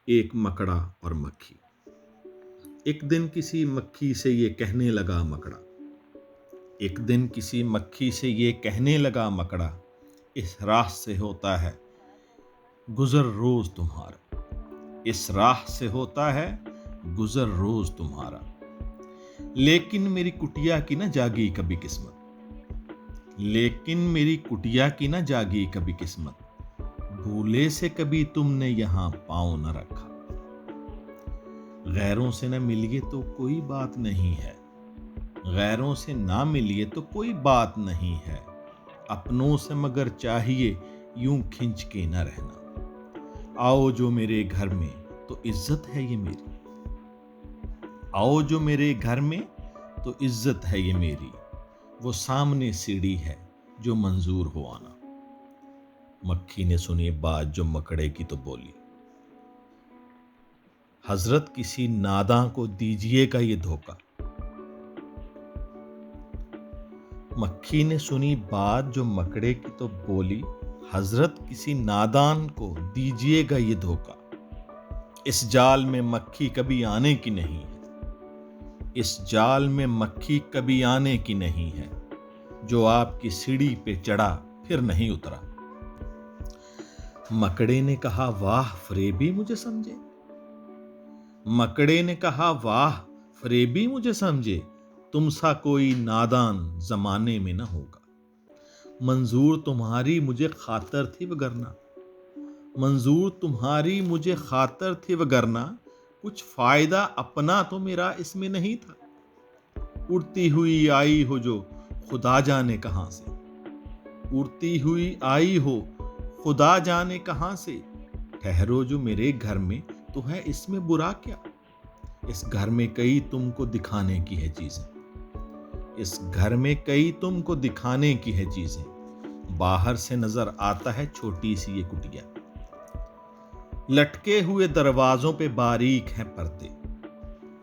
ایک مکڑا اور مکھی۔ ایک دن کسی مکھی سے یہ کہنے لگا مکڑا، ایک دن کسی مکھی سے یہ کہنے لگا مکڑا، اس راہ سے ہوتا ہے گزر روز تمہارا، اس راہ سے ہوتا ہے گزر روز تمہارا، لیکن میری کٹیا کی نہ جاگی کبھی قسمت، لیکن میری کٹیا کی نہ جاگی کبھی قسمت، بھولے سے کبھی تم نے یہاں پاؤں نہ رکھا۔ غیروں سے نہ ملیے تو کوئی بات نہیں ہے، غیروں سے نہ ملیے تو کوئی بات نہیں ہے، اپنوں سے مگر چاہیے یوں کھنچ کے نہ رہنا، آؤ جو میرے گھر میں تو عزت ہے یہ میری، آؤ جو میرے گھر میں تو عزت ہے یہ میری، وہ سامنے سیڑھی ہے جو منظور ہو آنا۔ مکھی نے سنی بات جو مکڑے کی تو بولی، حضرت کسی ناداں کو دیجیے گا یہ دھوکہ۔ مکھی نے سنی بات جو مکڑے کی تو بولی، حضرت کسی نادان کو دیجیے گا یہ دھوکہ، اس جال میں مکھی کبھی آنے کی نہیں ہے، اس جال میں مکھی کبھی آنے کی نہیں ہے، جو آپ کی سیڑھی پہ چڑھا پھر نہیں اترا۔ مکڑے نے کہا واہ فریبی مجھے سمجھے، مکڑے نے کہا واہ فریبی مجھے سمجھے، تم سا کوئی نادان زمانے میں نہ ہوگا، منظور تمہاری مجھے خاطر تھی وگرنہ، منظور تمہاری مجھے خاطر تھی وگرنہ، کچھ فائدہ اپنا تو میرا اس میں نہیں تھا، اڑتی ہوئی آئی ہو جو خدا جانے کہاں سے، اڑتی ہوئی آئی ہو خدا جانے کہاں سے، ٹھہرو جو میرے گھر میں تو ہے اس میں برا کیا، اس گھر میں کئی تم کو دکھانے کی ہے چیزیں، اس گھر میں کئی تم کو دکھانے کی ہے چیزیں، باہر سے نظر آتا ہے چھوٹی سی یہ کٹیا، لٹکے ہوئے دروازوں پہ باریک ہیں پردے،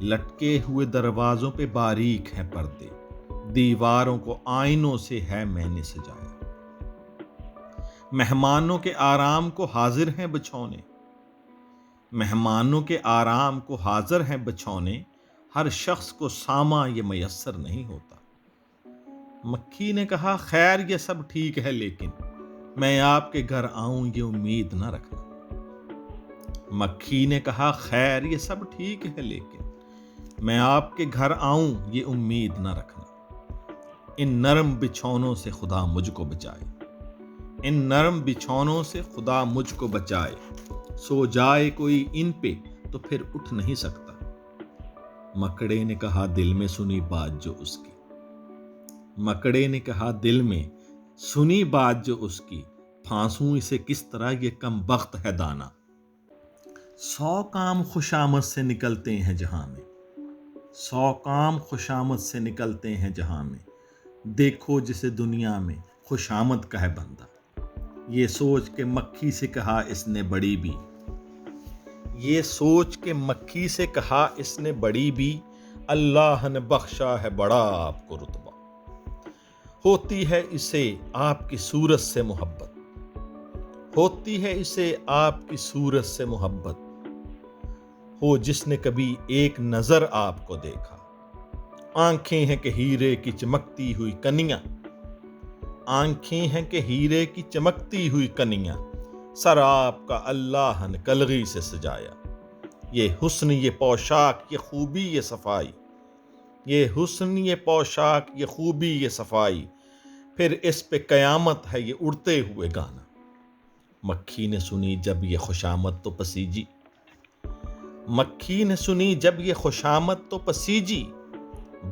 لٹکے ہوئے دروازوں پہ باریک ہیں پردے، دیواروں کو آئینوں سے ہے میں نے سجایا، مہمانوں کے آرام کو حاضر ہیں بچھونے، مہمانوں کے آرام کو حاضر ہیں بچھونے، ہر شخص کو ساما یہ میسر نہیں ہوتا۔ مکھی نے کہا خیر یہ سب ٹھیک ہے لیکن میں آپ کے گھر آؤں یہ امید نہ رکھنا، مکھی نے کہا خیر یہ سب ٹھیک ہے لیکن میں آپ کے گھر آؤں یہ امید نہ رکھنا، ان نرم بچھونوں سے خدا مجھ کو بچائے، ان نرم بچھونوں سے خدا مجھ کو بچائے، سو جائے کوئی ان پہ تو پھر اٹھ نہیں سکتا۔ مکڑے نے کہا دل میں سنی بات جو اس کی، مکڑے نے کہا دل میں سنی بات جو اس کی، پھانسوں اسے کس طرح یہ کم بخت ہے دانا، 100 کام خوشامد سے نکلتے ہیں جہاں میں، 100 کام خوشامد سے نکلتے ہیں جہاں میں، دیکھو جسے دنیا میں خوشامد کا ہے بندہ، یہ سوچ کے مکھی سے کہا اس نے بڑی بھی، یہ سوچ کے مکھی سے کہا اس نے بڑی بھی، اللہ نے بخشا ہے بڑا آپ کو رتبہ، ہوتی ہے اسے آپ کی صورت سے محبت، ہوتی ہے اسے آپ کی صورت سے محبت، ہو جس نے کبھی ایک نظر آپ کو دیکھا، آنکھیں ہیں کہ ہیرے کی چمکتی ہوئی کنیاں، آنکھیں ہیں کہ ہیرے کی چمکتی ہوئی کنیاں، سر آپ کا اللہ نے کلغی سے سجایا، یہ حسن یہ پوشاک یہ خوبی یہ صفائی، یہ حسن یہ پوشاک یہ خوبی یہ صفائی، پھر اس پہ قیامت ہے یہ اڑتے ہوئے گانا۔ مکھی نے سنی جب یہ خوشامد تو پسیجی، مکھی نے سنی جب یہ خوشامد تو پسیجی،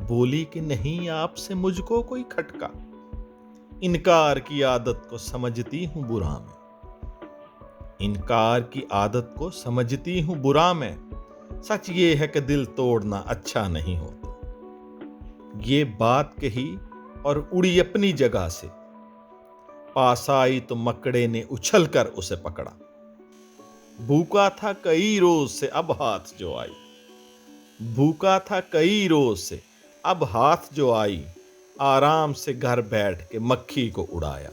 بولی کہ نہیں آپ سے مجھ کو کوئی کھٹکا، انکار کی عادت کو سمجھتی ہوں برا میں، انکار کی عادت کو سمجھتی ہوں برا میں، سچ یہ ہے کہ دل توڑنا اچھا نہیں ہوتا۔ یہ بات کہی اور اڑی اپنی جگہ سے، پاس آئی تو مکڑے نے اچھل کر اسے پکڑا، بھوکا تھا کئی روز سے اب ہاتھ جو آئی، بھوکا تھا کئی روز سے اب ہاتھ جو آئی، آرام سے گھر بیٹھ کے مکھی کو اڑایا۔